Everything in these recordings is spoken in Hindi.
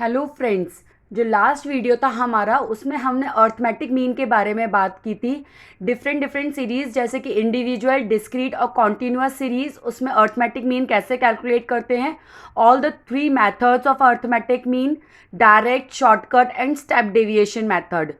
Hello friends. जो लास्ट वीडियो था हमारा उसमें हमने अर्थमेटिक मीन के बारे में बात की थी। डिफरेंट डिफरेंट सीरीज़ जैसे कि इंडिविजुअल, डिस्क्रीट और कॉन्टिन्यूस सीरीज़, उसमें अर्थमेटिक मीन कैसे कैलकुलेट करते हैं, all the 3 methods of arithmetic mean, direct, shortcut and step deviation method.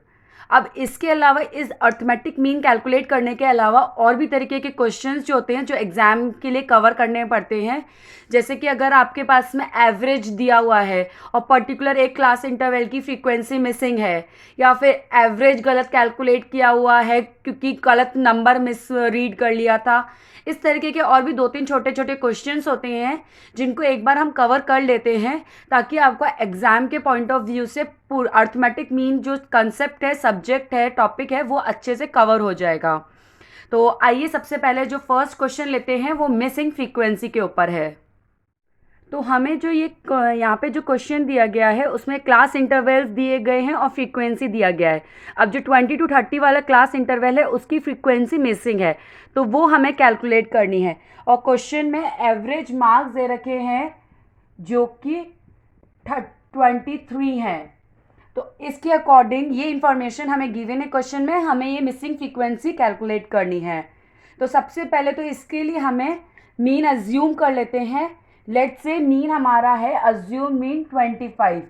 अब इसके अलावा इस अर्थमेटिक मीन कैलकुलेट करने के अलावा और भी तरीके के क्वेश्चंस जो होते हैं जो एग्ज़ाम के लिए कवर करने पड़ते हैं। जैसे कि अगर आपके पास में एवरेज दिया हुआ है और पर्टिकुलर एक क्लास इंटरवल की फ्रीक्वेंसी मिसिंग है, या फिर एवरेज गलत कैलकुलेट किया हुआ है क्योंकि गलत नंबर मिस रीड कर लिया था, इस तरीके के और भी 2-3 छोटे छोटे क्वेश्चंस होते हैं जिनको एक बार हम कवर कर लेते हैं ताकि आपको एग्ज़ाम के पॉइंट ऑफ व्यू से अर्थमेटिक मीन जो कंसेप्ट है, सब्जेक्ट है, टॉपिक है, वो अच्छे से कवर हो जाएगा। तो आइए सबसे पहले जो फर्स्ट क्वेश्चन लेते हैं वो मिसिंग फ्रीक्वेंसी के ऊपर है। तो हमें जो ये यहाँ पे जो क्वेश्चन दिया गया है उसमें क्लास इंटरवल्स दिए गए हैं और फ्रीक्वेंसी दिया गया है। अब जो 20 to 30 वाला क्लास इंटरवल है उसकी फ्रीक्वेंसी मिसिंग है, तो वो हमें कैलकुलेट करनी है। और क्वेश्चन में एवरेज मार्क्स दे रखे हैं जो कि 23 हैं। तो इसके अकॉर्डिंग ये इंफॉर्मेशन हमें गिवन है क्वेश्चन में, हमें ये मिसिंग फ्रीक्वेंसी कैलकुलेट करनी है। तो सबसे पहले तो इसके लिए हमें मीन अज्यूम कर लेते हैं। लेट्स से मीन हमारा है, अज्यूम मीन 25।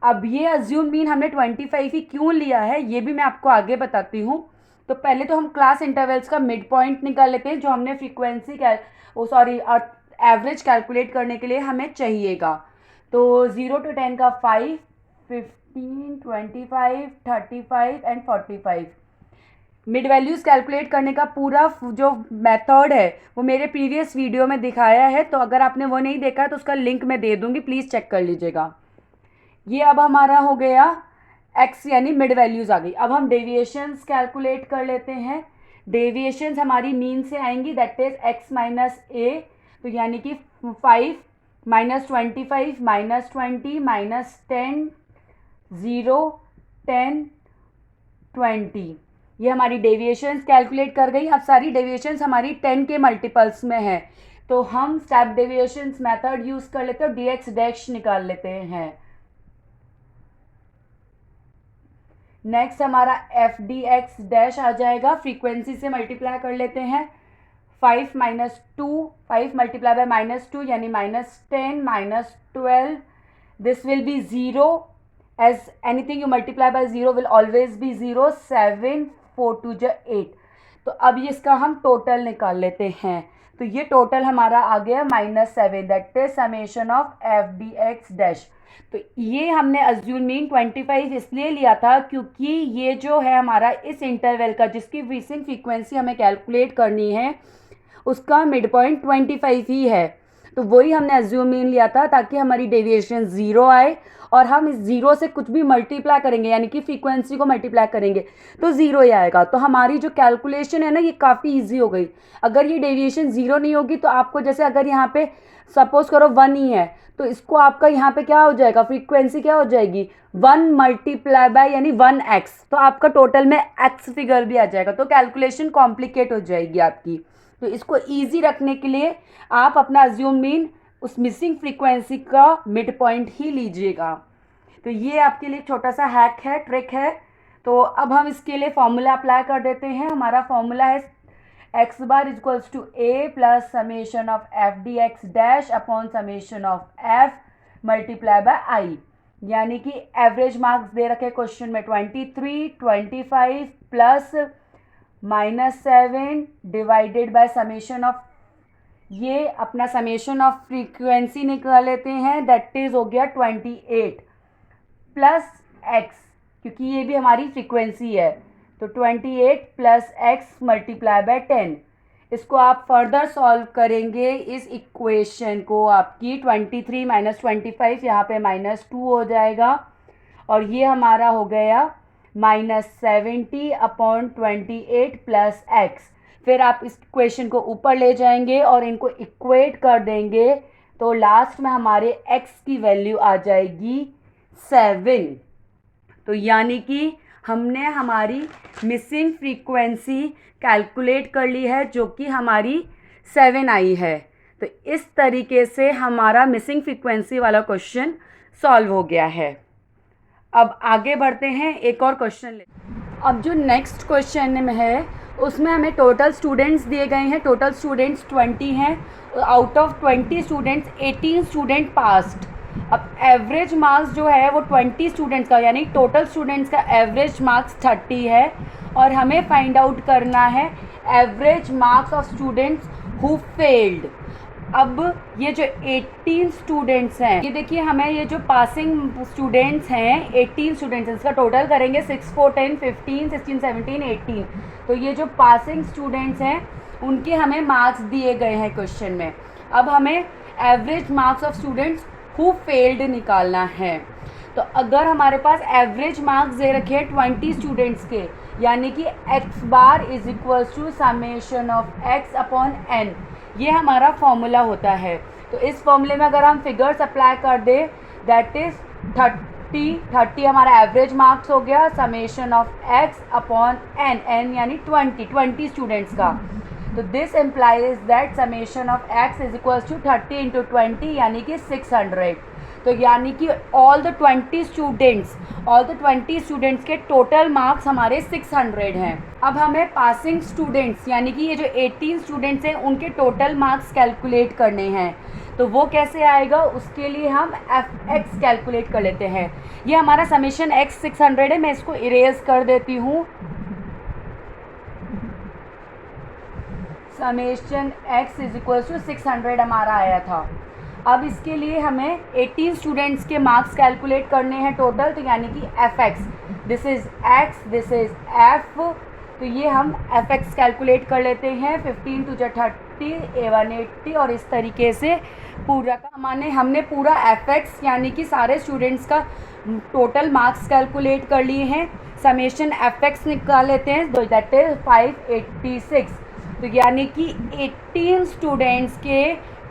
अब ये अज्यूम मीन हमने 25 ही क्यों लिया है ये भी मैं आपको आगे बताती हूँ। तो पहले तो हम क्लास इंटरवल्स का मिड पॉइंट निकाल लेते हैं जो हमने फ्रीक्वेंसी एवरेज कैलकुलेट करने के लिए हमें चाहिएगा। तो 0 to 10 का 5, 15, 25, 35 एंड 45। मिड वैल्यूज़ कैलकुलेट करने का पूरा जो मेथड है वो मेरे प्रीवियस वीडियो में दिखाया है, तो अगर आपने वो नहीं देखा है तो उसका लिंक मैं दे दूँगी, प्लीज़ चेक कर लीजिएगा। ये अब हमारा हो गया x यानी मिड वैल्यूज़ आ गई। अब हम डेविएशंस कैलकुलेट कर लेते हैं। डेविएशंस हमारी मीन से आएंगी, दैट इज x माइनस ए, तो यानी कि 5 माइनस 25 माइनस 20 माइनस 10 0 10 20। ये हमारी डेविएशंस कैलकुलेट कर गई। अब सारी डेविएशंस हमारी 10 के मल्टीपल्स में है, तो हम स्टेप डेविएशंस मेथड यूज़ कर लेते हैं और dx डैश निकाल लेते हैं। नेक्स्ट हमारा एफ डी एक्स डैश आ जाएगा, फ्रीक्वेंसी से मल्टीप्लाई कर लेते हैं। 5 माइनस 2, 5 मल्टीप्लाई बाय माइनस 2 यानी minus 10 minus 12, this will be 0 as anything you multiply by 0 will always be 0। 7 4 2 जा 8। तो अब इसका हम टोटल निकाल लेते हैं। तो ये टोटल हमारा आ गया -7, that is summation of F D X dash. तो ये हमने अज्यूम मीन 25 इसलिए लिया था क्योंकि ये जो है हमारा इस इंटरवल का जिसकी मिसिंग फ्रीक्वेंसी हमें कैलकुलेट करनी है उसका मिड पॉइंट 25 ही है। तो वही हमने अज्यूम मीन लिया था ताकि हमारी डेविएशन 0 आए और हम इस 0 से कुछ भी मल्टीप्लाई करेंगे यानी कि फ्रीक्वेंसी को मल्टीप्लाई करेंगे तो 0 ही आएगा। तो हमारी जो कैलकुलेशन है ना ये काफ़ी ईजी हो गई। अगर ये डेविएशन 0 नहीं होगी तो आपको जैसे अगर यहाँ पे सपोज करो 1 ही है तो इसको आपका यहाँ पे क्या हो जाएगा, फ्रीक्वेंसी क्या हो जाएगी 1 मल्टीप्लाई बाय यानी 1x, तो आपका टोटल में x फिगर भी आ जाएगा। तो कैलकुलेशन कॉम्प्लिकेट हो जाएगी आपकी। तो इसको इजी रखने के लिए आप अपना अज्यूम मीन उस मिसिंग फ्रीक्वेंसी का मिड पॉइंट ही लीजिएगा। तो ये आपके लिए छोटा सा हैक है, ट्रिक है। तो अब हम इसके लिए फॉर्मूला अप्लाई कर देते हैं। हमारा फॉर्मूला है x bar equals to a plus summation of F D X dash upon summation of f multiply by i, यानी कि एवरेज मार्क्स दे रखे क्वेश्चन में 23, 25 plus -7 divided by summation of, ये अपना समेशन ऑफ फ्रीक्वेंसी निकाल लेते हैं, दैट इज हो गया 28 प्लस x, क्योंकि ये भी हमारी फ्रीक्वेंसी है। तो 28 प्लस x मल्टीप्लाई बाय 10। इसको आप फर्दर सॉल्व करेंगे इस इक्वेशन को, आपकी 23 माइनस 25 यहाँ पे -2 हो जाएगा और ये हमारा हो गया -70 अपॉन 28 प्लस x। फिर आप इस इक्वेशन को ऊपर ले जाएंगे और इनको इक्वेट कर देंगे तो लास्ट में हमारे x की वैल्यू आ जाएगी 7। तो यानी कि हमने हमारी मिसिंग फ्रीक्वेंसी कैलकुलेट कर ली है जो कि हमारी 7 आई है। तो इस तरीके से हमारा मिसिंग फ्रीक्वेंसी वाला क्वेश्चन सॉल्व हो गया है। अब आगे बढ़ते हैं, एक और क्वेश्चन ले। अब जो नेक्स्ट क्वेश्चन में है उसमें हमें टोटल स्टूडेंट्स दिए गए हैं। टोटल स्टूडेंट्स 20 हैं। Out of 20 students 18 student passed. अब एवरेज मार्क्स जो है वो 20 स्टूडेंट्स का, यानी टोटल स्टूडेंट्स का एवरेज मार्क्स 30 है और हमें फाइंड आउट करना है average marks of students who failed. अब ये जो 18 स्टूडेंट्स हैं, ये देखिए हमें ये जो पासिंग स्टूडेंट्स हैं 18 स्टूडेंट्स, इसका टोटल करेंगे 6 4 10 15 16 17 18। तो ये जो पासिंग स्टूडेंट्स हैं उनके हमें मार्क्स दिए गए हैं क्वेश्चन में। अब हमें average marks of students who failed निकालना है। तो अगर हमारे पास एवरेज मार्क्स दे रखे हैं 20 स्टूडेंट्स के, यानी कि x bar is equals to summation of x upon n, ये हमारा फॉर्मूला होता है। तो इस फॉर्मूले में अगर हम फिगर्स अप्लाई कर दें, दैट इज 30 हमारा एवरेज मार्क्स हो गया, summation of x upon n यानी 20 स्टूडेंट्स का। तो this implies that summation of x is equals to 30 into 20 यानी कि 600। तो यानी कि ऑल द 20 स्टूडेंट्स के टोटल मार्क्स हमारे 600 हैं। अब हमें पासिंग स्टूडेंट्स यानी कि ये जो 18 स्टूडेंट्स हैं उनके टोटल मार्क्स कैलकुलेट करने हैं। तो वो कैसे आएगा, उसके लिए हम fx कैलकुलेट कर लेते हैं। ये हमारा समेशन x 600 है, मैं इसको इरेज कर देती हूँ। Summation x is equal to 600 हमारा आया था। अब इसके लिए हमें 18 स्टूडेंट्स के मार्क्स कैलकुलेट करने हैं टोटल, तो यानी कि fx, this is x, this is f। तो ये हम fx कैलकुलेट कर लेते हैं। 15 टू 30 180 और इस तरीके से पूरा का हमने पूरा fx यानी कि सारे स्टूडेंट्स का टोटल मार्क्स कैलकुलेट कर लिए हैं। समेशन fx निकाल लेते हैं, दैट इज 586। तो यानी कि 18 स्टूडेंट्स के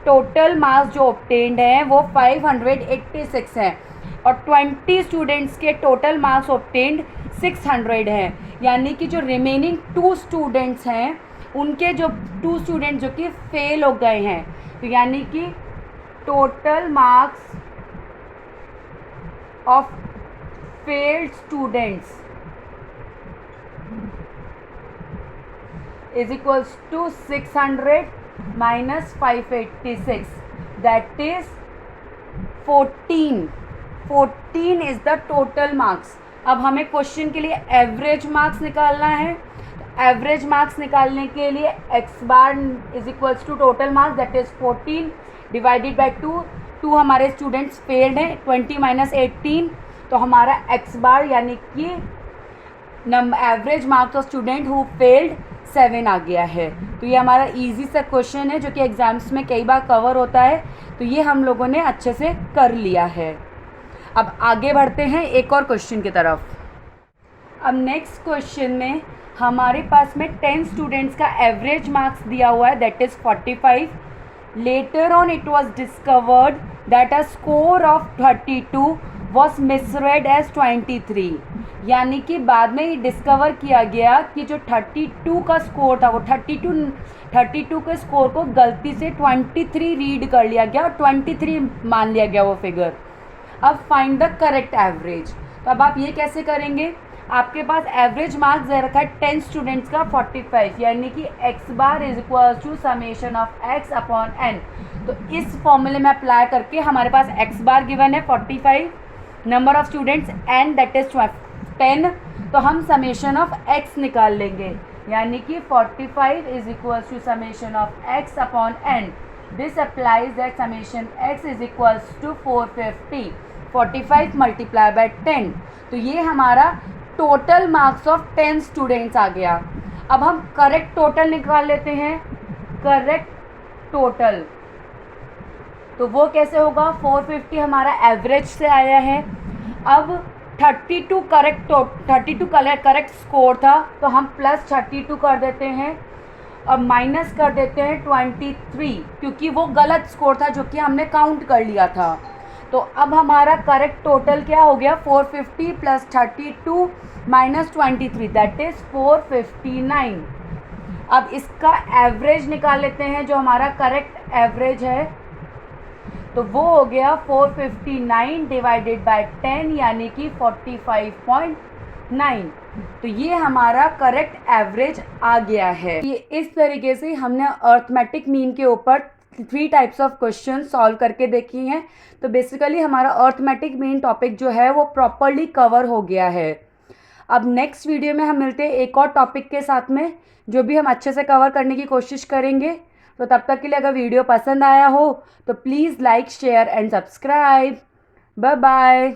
टोटल मार्क्स जो ऑब्टेन्ड हैं वो 586 हैं और 20 स्टूडेंट्स के टोटल मार्क्स ऑब्टेन्ड 600 हैं। यानी कि जो रिमेनिंग 2 स्टूडेंट्स हैं उनके जो 2 स्टूडेंट्स जो कि फेल हो गए हैं, तो यानी कि total marks of failed students is equals to 600 minus 586, that is 14 is the total marks। अब हमें क्वेश्चन के लिए एवरेज मार्क्स निकालना है। एवरेज मार्क्स निकालने के लिए x bar is equals to total marks, that is 14 divided by 2 हमारे स्टूडेंट्स फेल्ड हैं, 20 माइनस 18, तो हमारा x बार यानी कि average marks of student who failed 7 आ गया है। तो ये हमारा इजी सा क्वेश्चन है जो कि एग्जाम्स में कई बार कवर होता है, तो ये हम लोगों ने अच्छे से कर लिया है। अब आगे बढ़ते हैं एक और क्वेश्चन की तरफ। अब नेक्स्ट क्वेश्चन में हमारे पास में 10 स्टूडेंट्स का एवरेज मार्क्स दिया हुआ है, that is 45। Later on it was discovered that a score of 32 was misread as 23। यानी कि बाद में ये डिस्कवर किया गया कि जो 32 का स्कोर था वो 32 के स्कोर को गलती से 23 रीड कर लिया गया और 23 मान लिया गया वो फिगर। अब फाइंड द करेक्ट एवरेज। तो अब आप ये कैसे करेंगे, आपके पास एवरेज मार्क्स दे रखा है 10 स्टूडेंट्स का 45, यानी कि x bar is equal to summation of x upon n। तो इस फॉर्मूले में अप्लाई करके हमारे पास x बार गिवन है 45, number of students n that is 10, तो हम समेशन ऑफ x निकाल लेंगे, यानी कि 45 is equal to summation of x upon n। This applies that summation x is equal to 450, 45 multiply by 10। तो ये हमारा टोटल मार्क्स ऑफ 10 स्टूडेंट्स आ गया। अब हम करेक्ट टोटल निकाल लेते हैं। करेक्ट टोटल तो वो कैसे होगा, 450 हमारा एवरेज से आया है। अब 32 करेक्ट स्कोर था, तो हम प्लस 32 कर देते हैं और माइनस कर देते हैं 23, क्योंकि वो गलत स्कोर था जो कि हमने काउंट कर लिया था। तो अब हमारा करेक्ट टोटल क्या हो गया, 450 प्लस 32 माइनस 23, दैट इज़ 459। अब इसका एवरेज निकाल लेते हैं, जो हमारा करेक्ट एवरेज है। तो वो हो गया 459 डिवाइडेड बाय 10 यानी कि 45.9। तो ये हमारा करेक्ट एवरेज आ गया है। ये इस तरीके से हमने अर्थमेटिक मीन के ऊपर 3 टाइप्स ऑफ क्वेश्चन सॉल्व करके देखी हैं। तो बेसिकली हमारा अर्थमेटिक मीन टॉपिक जो है वो प्रॉपरली कवर हो गया है। अब नेक्स्ट वीडियो में हम मिलते हैं एक और टॉपिक के साथ में, जो भी हम अच्छे से कवर करने की कोशिश करेंगे। तो तब तक के लिए अगर वीडियो पसंद आया हो तो please like share and subscribe. Bye bye.